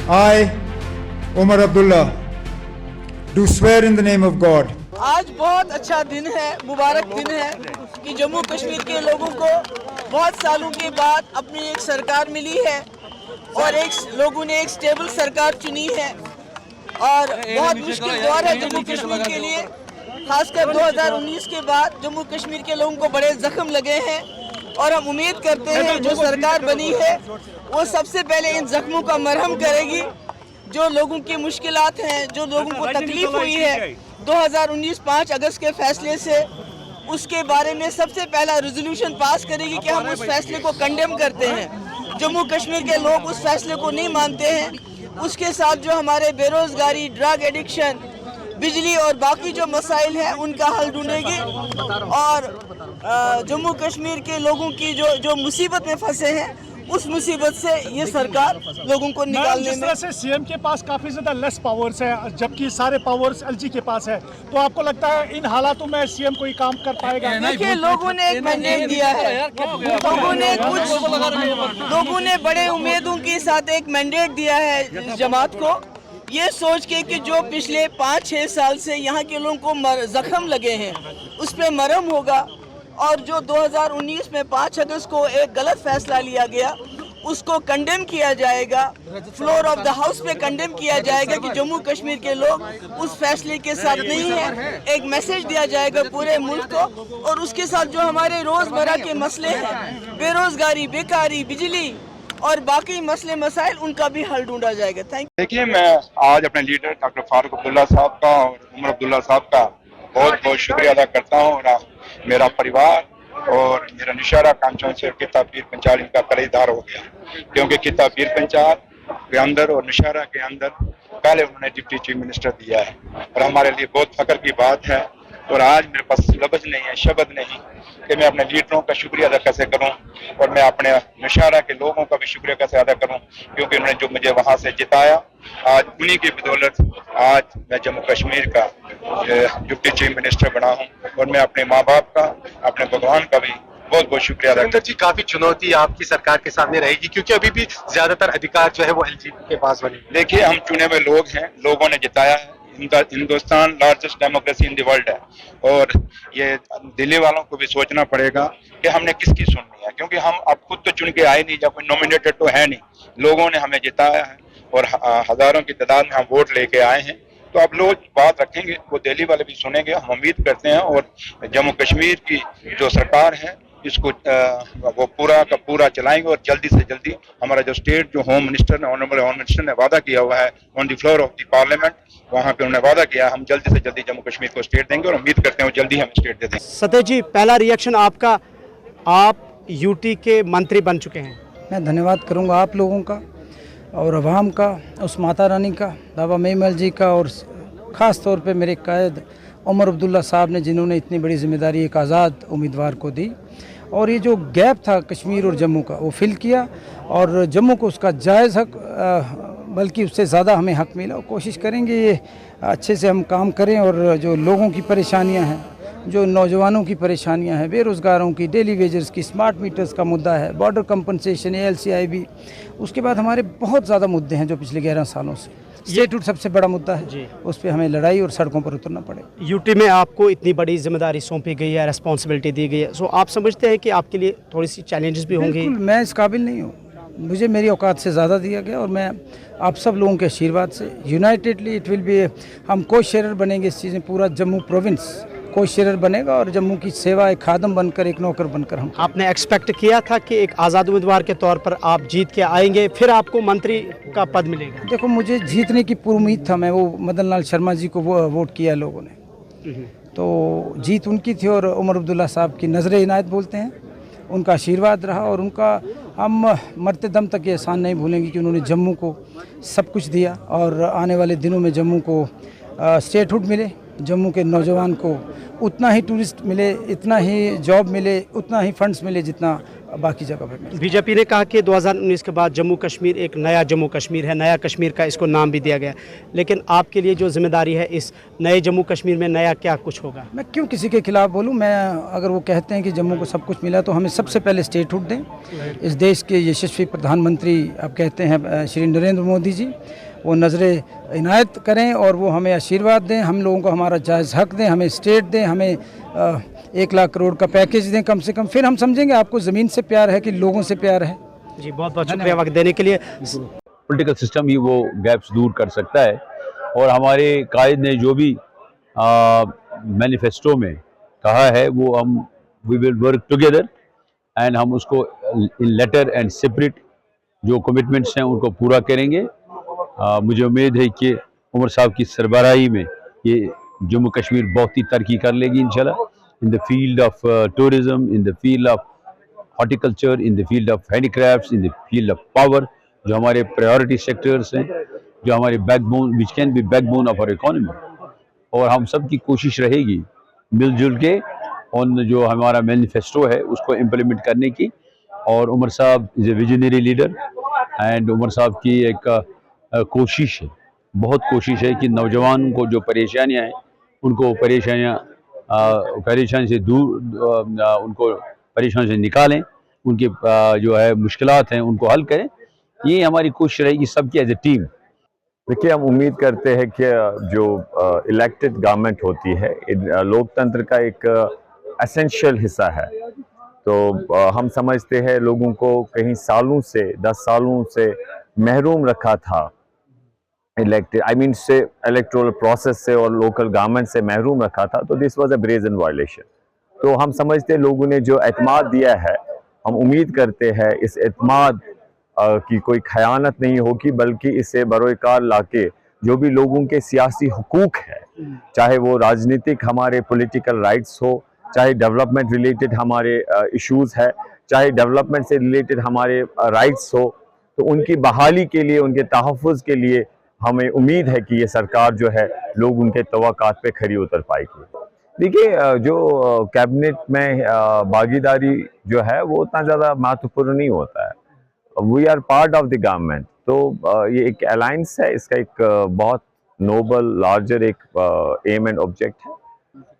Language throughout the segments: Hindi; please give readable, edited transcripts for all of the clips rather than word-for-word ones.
I, Omar Abdullah, do swear in the name of God आज बहुत अच्छा दिन है, मुबारक दिन है कि जम्मू कश्मीर के लोगों को बहुत सालों के बाद अपनी एक सरकार मिली है और लोगों ने एक स्टेबल सरकार चुनी है और बहुत मुश्किल दौर है जम्मू कश्मीर के लिए। खासकर 2019 के बाद जम्मू कश्मीर के लोगों को बड़े जख्म लगे हैं और हम उम्मीद करते हैं जो सरकार बनी है वो सबसे पहले इन जख्मों का मरहम करेगी। जो लोगों की मुश्किलात हैं, जो लोगों को तकलीफ हुई है 2019 5 अगस्त के फैसले से, उसके बारे में सबसे पहला रेजोल्यूशन पास करेगी कि हम उस फैसले को कंडेम करते हैं। जम्मू कश्मीर के लोग उस फैसले को नहीं मानते हैं। उसके साथ जो हमारे बेरोजगारी, ड्रग एडिक्शन, बिजली और बाकी जो मसाइल हैं उनका हल ढूंढेगी और जम्मू कश्मीर के लोगों की जो मुसीबत में फंसे हैं उस मुसीबत से ये सरकार लोगों को निकालने जिस तरह से सीएम के पास काफी ज्यादा लेस पावर्स है जबकि सारे पावर्स एलजी के पास है, तो आपको लगता है इन हालातों में सीएम कोई काम कर पाएगा? देखिए, लोगों ने एक मैंडेट दिया है, लोगों ने बड़े उम्मीदों के साथ एक मैंडेट दिया है जमात को, ये सोच के कि जो पिछले 5-6 साल से यहाँ के लोगों को जख्म लगे हैं उस पर मरहम होगा और जो 2019 में 5 अगस्त को एक गलत फैसला लिया गया उसको कंडेम किया जाएगा, फ्लोर ऑफ द हाउस पे कंडेम किया जाएगा कि जम्मू कश्मीर के लोग उस फैसले के साथ नहीं है। एक मैसेज दिया जाएगा पूरे मुल्क को और उसके साथ जो हमारे रोजमर्रा के मसले हैं, बेरोजगारी, बेकारी, बिजली और बाकी मसले मसाइल, उनका भी हल ढूंढा जाएगा। Thank you. देखिए, मैं आज अपने लीडर डॉक्टर फारूक अब्दुल्ला साहब का और उमर अब्दुल्ला साहब का बहुत बहुत शुक्रिया अदा करता हूँ और मेरा परिवार और मेरा निशारा कांचन से किता पीर पंचाल इनका खरीदार हो गया, क्योंकि किता पीर पंचाल के अंदर और निशारा के अंदर पहले उन्होंने डिप्टी चीफ मिनिस्टर दिया है और हमारे लिए बहुत फख्र की बात है। और आज मेरे पास लफ्ज़ नहीं है, शब्द नहीं कि मैं अपने लीडरों का शुक्रिया अदा कैसे करूं और मैं अपने निशारा के लोगों का भी शुक्रिया कैसे अदा करूं, क्योंकि उन्होंने जो मुझे वहां से जिताया, आज उन्हीं की बदौलत आज मैं जम्मू कश्मीर का डिप्टी चीफ मिनिस्टर बना हूं और मैं अपने माँ बाप का, अपने भगवान का भी बहुत बहुत शुक्रिया अदा करता हूं। जी, काफी चुनौती आपकी सरकार के सामने रहेगी क्योंकि अभी भी ज्यादातर अधिकार जो है वो एलजीपी के पास बने। देखिए, हम चुने हुए लोग हैं, लोगों ने जिताया है। Hindustan largest democracy in the world है और ये दिल्ली वालों को भी सोचना पड़ेगा कि हमने किसकी सुननी है, क्योंकि हम अब खुद तो चुन के आए नहीं, जब कोई नॉमिनेटेड तो है नहीं, लोगों ने हमें जिताया है और हजारों की तादाद में हम वोट लेके आए हैं। तो अब लोग बात रखेंगे, वो दिल्ली वाले भी सुनेंगे, हम उम्मीद करते हैं। और जम्मू कश्मीर की जो सरकार है इसको वो पूरा का पूरा चलाएंगे और जल्दी से जल्दी हमारा जो स्टेट, जो होम मिनिस्टर ने, ऑनरेबल होम मिनिस्टर ने वादा किया हुआ है on the floor of the parliament, वहाँ पे उन्होंने वादा किया, हम जल्दी से जल्दी जम्मू कश्मीर को स्टेट देंगे और उम्मीद करते हैं वो जल्दी हमें स्टेट दे देंगे। सतेज जी, पहला रिएक्शन आपका, आप यूटी के मंत्री बन चुके हैं। मैं धन्यवाद करूंगा आप लोगों का और अवाम का, उस माता रानी का, बाबा मेमल जी का और ख़ास तौर पे मेरे कायद उमर अब्दुल्ला साहब ने, जिन्होंने इतनी बड़ी जिम्मेदारी एक आज़ाद उम्मीदवार को दी और ये जो गैप था कश्मीर और जम्मू का वो फिल किया और जम्मू को उसका जायज़ हक, बल्कि उससे ज़्यादा हमें हक मिला। और कोशिश करेंगे ये अच्छे से हम काम करें और जो लोगों की परेशानियां हैं, जो नौजवानों की परेशानियां हैं, बेरोज़गारों की, डेली वेजर्स की, स्मार्ट मीटर्स का मुद्दा है, बॉर्डर कंपनसेशन, ALCIB, उसके बाद हमारे बहुत ज़्यादा मुद्दे हैं जो पिछले 11 सालों से, स्टेटहुड सबसे बड़ा मुद्दा है, उस पर हमें लड़ाई और सड़कों पर उतरना पड़ेगा। यूटी में आपको इतनी बड़ी जिम्मेदारी सौंपी गई है, रिस्पॉन्सिबिलिटी दी गई है, सो आप समझते हैं कि आपके लिए थोड़ी सी चैलेंजेस भी होंगे? बिल्कुल, मैं इस काबिल नहीं हूँ, मुझे मेरी औकात से ज़्यादा दिया गया और मैं आप सब लोगों के आशीर्वाद से यूनाइटेडली इट विल बी, हम को शेयर बनेंगे इस चीज़ में, पूरा जम्मू प्रोविंस को शेयर बनेगा और जम्मू की सेवा एक खादम बनकर, एक नौकर बनकर हम। आपने एक्सपेक्ट किया था कि एक आज़ाद उम्मीदवार के तौर पर आप जीत के आएंगे, फिर आपको मंत्री का पद मिलेगा? देखो, मुझे जीतने की पूरी उम्मीद था, मैं वो मदन लाल शर्मा जी को वो वोट किया लोगों ने, तो जीत उनकी थी और उमर अब्दुल्ला साहब की नज़र इनायत बोलते हैं, उनका आशीर्वाद रहा और उनका हम मरते दम तक ये एहसान नहीं भूलेंगे कि उन्होंने जम्मू को सब कुछ दिया और आने वाले दिनों में जम्मू को स्टेटहुड मिले, जम्मू के नौजवान को उतना ही टूरिस्ट मिले, इतना ही जॉब मिले, उतना ही फंड्स मिले जितना बाकी जगह पर मिलता है। बीजेपी ने कहा कि 2019 के बाद जम्मू कश्मीर एक नया जम्मू कश्मीर है, नया कश्मीर का इसको नाम भी दिया गया, लेकिन आपके लिए जो जिम्मेदारी है इस नए जम्मू कश्मीर में नया क्या कुछ होगा? मैं क्यों किसी के खिलाफ बोलूं? मैं अगर वो कहते हैं कि जम्मू को सब कुछ मिला तो हमें सबसे पहले स्टेटहुड दें। इस देश के यशस्वी प्रधानमंत्री आप कहते हैं श्री नरेंद्र मोदी जी, वो नज़र इनायत करें और वो हमें आशीर्वाद दें, हम लोगों को हमारा जायज़ हक दें, हमें स्टेट दें, हमें 1 लाख करोड़ का पैकेज दें कम से कम, फिर हम समझेंगे आपको ज़मीन से प्यार है कि लोगों से प्यार है। जी बहुत बहुत शुक्रिया वक्त देने के लिए। पॉलिटिकल सिस्टम ही वो गैप्स दूर कर सकता है और हमारे कायद ने जो भी मैनिफेस्टो में कहा है वो हम we will work together and हम उसको इन लेटर एंड सेपरेट जो कमिटमेंट्स हैं उनको पूरा करेंगे। मुझे उम्मीद है कि उमर साहब की सरबराही में ये जम्मू कश्मीर बहुत ही तरक्की कर लेगी इंशाल्लाह, in the field of tourism, in the field of horticulture, in the field of handicrafts, in the field of power, जो हमारे प्रायोरिटी सेक्टर्स हैं, जो हमारे backbone which can be backbone of our economy. और हम सब की कोशिश रहेगी मिलजुल के उन जो हमारा मैनिफेस्टो है उसको इम्प्लीमेंट करने की। और उमर साहब is a visionary leader and Omar साहब की एक कोशिश है, बहुत कोशिश है कि नौजवानों को जो परेशानियां हैं उनको परेशानी से दूर उनको परेशानी से निकालें, उनकी जो है मुश्किलात हैं उनको हल करें। ये हमारी कोशिश रहेगी सबकी एज ए टीम। देखिए, हम उम्मीद करते हैं कि जो इलेक्टेड गवर्नमेंट होती है लोकतंत्र का एक एसेंशियल हिस्सा है। तो हम समझते हैं लोगों को कहीं सालों से 10 सालों से महरूम रखा था से इलेक्टोरल प्रोसेस से और लोकल गवर्नमेंट से महरूम रखा था। तो this was a brazen violation. तो हम समझते हैं लोगों ने जो एतमाद दिया है, हम उम्मीद करते हैं इस एतमाद की कोई खयानत नहीं होगी, बल्कि इसे बरोकार लाके जो भी लोगों के सियासी हुकूक है, चाहे वो राजनीतिक हमारे पॉलिटिकल राइट्स हो, चाहे डेवलपमेंट रिलेटेड हमारे इश्यूज़ है, चाहे डेवलपमेंट से रिलेटेड हमारे राइट्स हो, तो उनकी बहाली के लिए, उनके तहफ़्फ़ुज़ के लिए हमें उम्मीद है कि ये सरकार जो है लोग उनके तवक्कात पे खरी उतर पाएगी। देखिए, जो कैबिनेट में भागीदारी जो है वो उतना ज़्यादा महत्वपूर्ण नहीं होता है। We are part of the government. तो ये एक अलायंस है, इसका एक बहुत नोबल लार्जर एक एम एंड ऑब्जेक्ट है।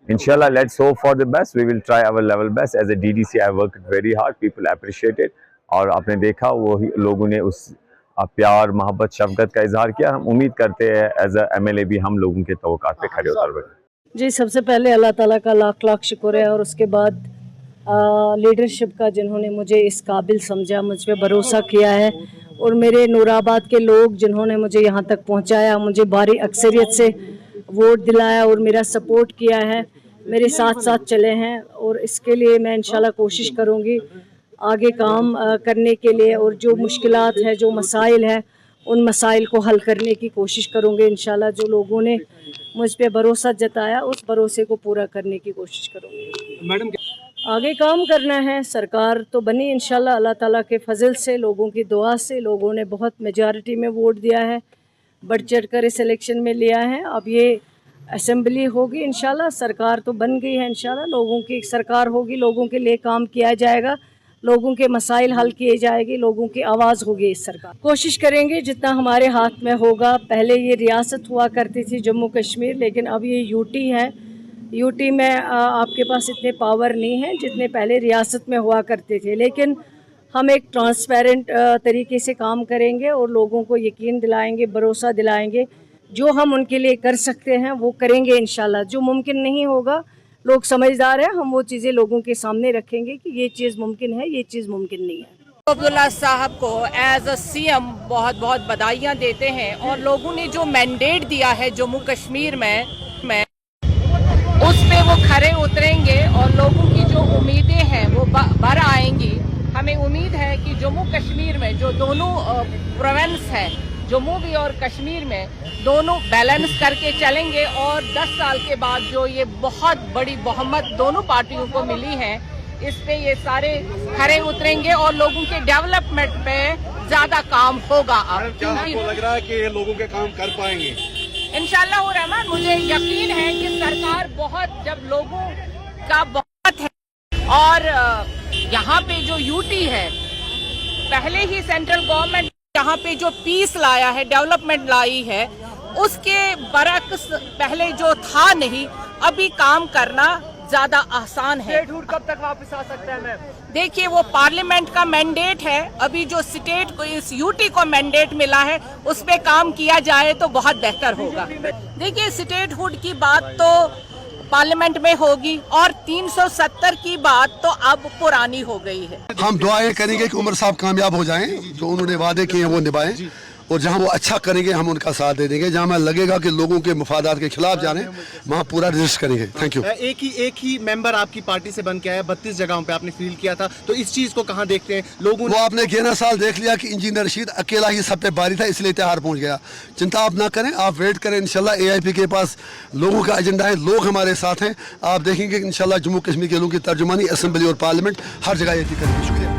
Inshallah, let's hope for the best. We will try our level best. As a DDC, I worked very hard. People appreciate it. और आपने देखा वो लोगों ने उस प्यार, मोहब्बत, शफकत का इजहार किया। हम उम्मीद करते हैं एज अ MLA भी हम लोगों के तवक्कात पे खरे उतर पाएंगे। जी, सबसे पहले अल्लाह ताला का लाख लाख शुक्र है और उसके बाद लीडरशिप का, जिन्होंने मुझे इस काबिल समझा, मुझ पर भरोसा किया है, और मेरे नूराबाद के लोग जिन्होंने मुझे यहाँ तक पहुँचाया, मुझे भारी अक्सरियत से वोट दिलाया और मेरा सपोर्ट किया है, मेरे साथ साथ चले हैं। और इसके लिए मैं इंशाल्लाह कोशिश करूँगी आगे काम करने के लिए, और जो मुश्किलात है, जो मसाइल है, उन मसाइल को हल करने की कोशिश करूँगी इंशाल्लाह। जो लोगों ने मुझ पे भरोसा जताया उस भरोसे को पूरा करने की कोशिश करूँगी। मैडम, आगे काम करना है। सरकार तो बनी इंशाल्लाह, अल्लाह ताला के फजल से, लोगों की दुआ से। लोगों ने बहुत मेजॉरिटी में वोट दिया है, बढ़ चढ़ कर इस इलेक्शन में लिया है। अब ये असेंबली होगी इंशाल्लाह, सरकार तो बन गई है इंशाल्लाह, लोगों की सरकार होगी, लोगों के लिए काम किया जाएगा, लोगों के मसाइल हल किए जाएंगे, लोगों की आवाज़ होगी इस सरकार। कोशिश करेंगे जितना हमारे हाथ में होगा। पहले ये रियासत हुआ करती थी जम्मू कश्मीर, लेकिन अब ये यूटी है। यूटी में आपके पास इतने पावर नहीं है जितने पहले रियासत में हुआ करते थे, लेकिन हम एक ट्रांसपेरेंट तरीके से काम करेंगे और लोगों को यकीन दिलाएंगे, भरोसा दिलाएंगे। जो हम उनके लिए कर सकते हैं वो करेंगे इंशाल्लाह। जो मुमकिन नहीं होगा, लोग समझदार हैं, हम वो चीज़ें लोगों के सामने रखेंगे कि ये चीज़ मुमकिन है, ये चीज़ मुमकिन नहीं है। अब्दुल्ला साहब को एज अ CM बहुत बहुत बधाइयाँ देते हैं, और लोगों ने जो मैंडेट दिया है जम्मू कश्मीर में उस पे वो खरे उतरेंगे और लोगों की जो उम्मीदें हैं वो बढ़ आएंगी। हमें उम्मीद है कि जम्मू कश्मीर में जो दोनों प्रोविंस है, जम्मू भी और कश्मीर में, दोनों बैलेंस करके चलेंगे, और 10 साल के बाद जो ये बहुत बड़ी बहुमत दोनों पार्टियों को मिली है, इस पे ये सारे खरे उतरेंगे और लोगों के डेवलपमेंट पे ज्यादा काम होगा। अब क्योंकि लग रहा है कि ये लोगों के काम कर पाएंगे इंशाल्लाह रहमान, मुझे यकीन है कि सरकार बहुत, जब लोगों का बहुत है और यहाँ पे जो यूटी है, पहले ही सेंट्रल गवर्नमेंट यहाँ पे जो पीस लाया है, डेवलपमेंट लाई है, उसके बरक्स पहले जो था नहीं, अभी काम करना ज्यादा आसान है। स्टेटहुड कब तक वापस आ सकता है मैम? देखिए, वो पार्लियामेंट का मैंडेट है, अभी जो स्टेट को, इस यूटी को मैंडेट मिला है, उस पे काम किया जाए तो बहुत बेहतर होगा। देखिए, स्टेटहुड की बात तो पार्लियामेंट में होगी और 370 की बात तो अब पुरानी हो गई है। हम दुआएं करेंगे कि उमर साहब कामयाब हो जाएं, जो उन्होंने वादे किए हैं वो निभाएं, और जहां वो अच्छा करेंगे हम उनका साथ दे देंगे। जहां हमें लगेगा कि लोगों के मुफादात के खिलाफ जा रहे हैं, वहां पूरा रजिस्ट करेंगे। Thank you. एक ही मेंबर आपकी पार्टी से बन के आया, 32 जगहों पे आपने फील किया था, तो इस चीज को कहाँ देखते हैं लोगों वो आपने 11 साल देख लिया कि इंजीनियर रशीद अकेला ही सब पे बारी था, इसलिए इत्तेहार पहुंच गया। चिंता आप ना करें, आप वेट करें। इंशाल्लाह AIP के पास लोगों का एजेंडा है, लोग हमारे साथ हैं। आप देखेंगे कि इंशाल्लाह जम्मू कश्मीर के लोगों की तर्जुमानी असेंबली और पार्लियामेंट हर जगह AIP करेंगे। शुक्रिया।